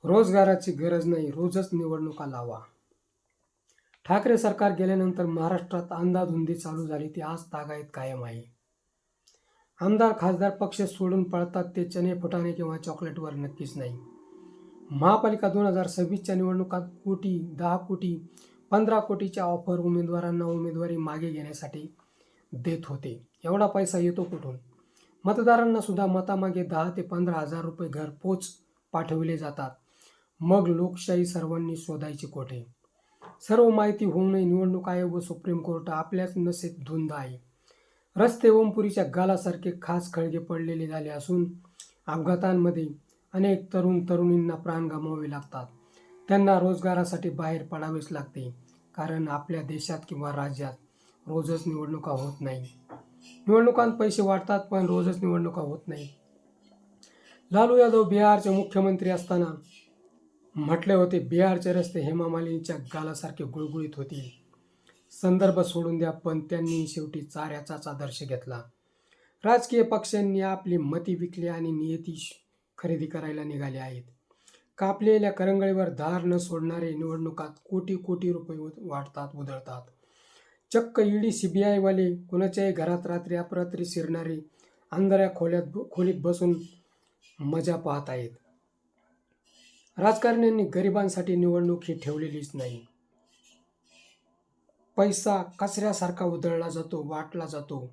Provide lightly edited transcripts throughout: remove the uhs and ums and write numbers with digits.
रोजगाराची गरज नाही, रोजच निवडणुका लावा. ठाकरे सरकार गेल्यानंतर महाराष्ट्रात अंधाधुंदी चालू झाली ती आज तागायत कायम आहे. आमदार खासदार पक्ष सोडून पळतात ते चणे फुटाणे किंवा चॉकलेटवर नक्कीच नाही. महापालिका 2026च्या निवडणुकात कोटी, 10 कोटी, 15 कोटीच्या ऑफर उमेदवारांना उमेदवारी मागे घेण्यासाठी देत होते. एवढा पैसा येतो कुठून? मतदारांना सुद्धा मतामागे 10 ते 15,000 रुपये घरपोच पाठविले जातात. मग लोकशाही सर्वांनी शोधायची कोठे? सर्व माहिती होऊनही निवडणूक आयोग व सुप्रीम कोर्ट आपल्याच नसेत धुंद आहे. रस्ते ओमपुरीच्या गालासारखे खास खळगे पडलेले झाले असून अपघातांमध्ये अनेक तरुणींना प्राण गमावावे लागतात. त्यांना रोजगारासाठी बाहेर पडावेच लागते, कारण आपल्या देशात किंवा राज्यात रोजच निवडणुका होत नाही. निवडणुकांत पैसे वाटतात पण रोजच निवडणुका होत नाही. लालू यादव बिहारचे मुख्यमंत्री असताना म्हटले होते, बिहारचे रस्ते हेमा मालिनीच्या गालासारखे गुळगुळीत होतील. संदर्भ सोडून द्या, पण त्यांनी शेवटी चाऱ्याचाच आदर्श घेतला. राजकीय पक्षांनी आपली मती विकली आणि नियती खरेदी करायला निघाले आहेत. कापलेल्या करंगळीवर धार न सोडणारे निवडणुकात कोटी कोटी रुपये वाटतात, उधळतात. चक्क ईडी CBI वाले कुणाच्याही घरात रात्री अपरात्री शिरणारे अंधाऱ्या खोलीत बसून मजा पाहत आहेत. राजकारण्यांनी गरिबांसाठी निवडणूक ही ठेवलेलीच नाही. पैसा कचऱ्यासारखा उधळला जातो, वाटला जातो.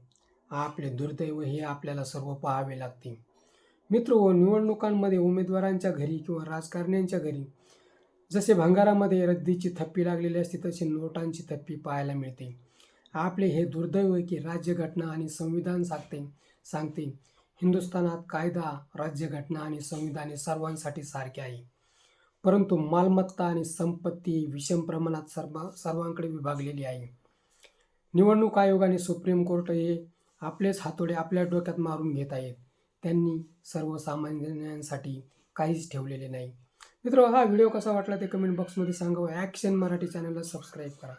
आपले दुर्दैव हे आपल्याला सर्व पाहावे लागते. मित्रहो, निवडणुकांमध्ये उमेदवारांच्या घरी किंवा राजकारण्यांच्या घरी जसे भंगारामध्ये रद्दीची थप्पी लागलेली असते तशी नोटांची थप्पी पाहायला मिळते. आपले हे दुर्दैव आहे की राज्यघटना आणि संविधान सांगते हिंदुस्थानात कायदा, राज्यघटना आणि संविधान हे सर्वांसाठी सारखे आहे. परंतु मालमत्ता आणि संपत्ती विषम प्रमाणात सर्वांकडे विभागलेली आहे. निवडणूक आयोग आणि सुप्रीम कोर्ट हे आपलेच हातोडे आपल्या डोक्यात मारून घेत आहेत. त्यांनी सर्वसामान्यांसाठी काहीच ठेवलेले नाही. मित्र, हा व्हिडिओ कसा वाटला ते कमेंट बॉक्समध्ये सांगा. ॲक्शन मराठी चॅनलला सबस्क्राईब करा.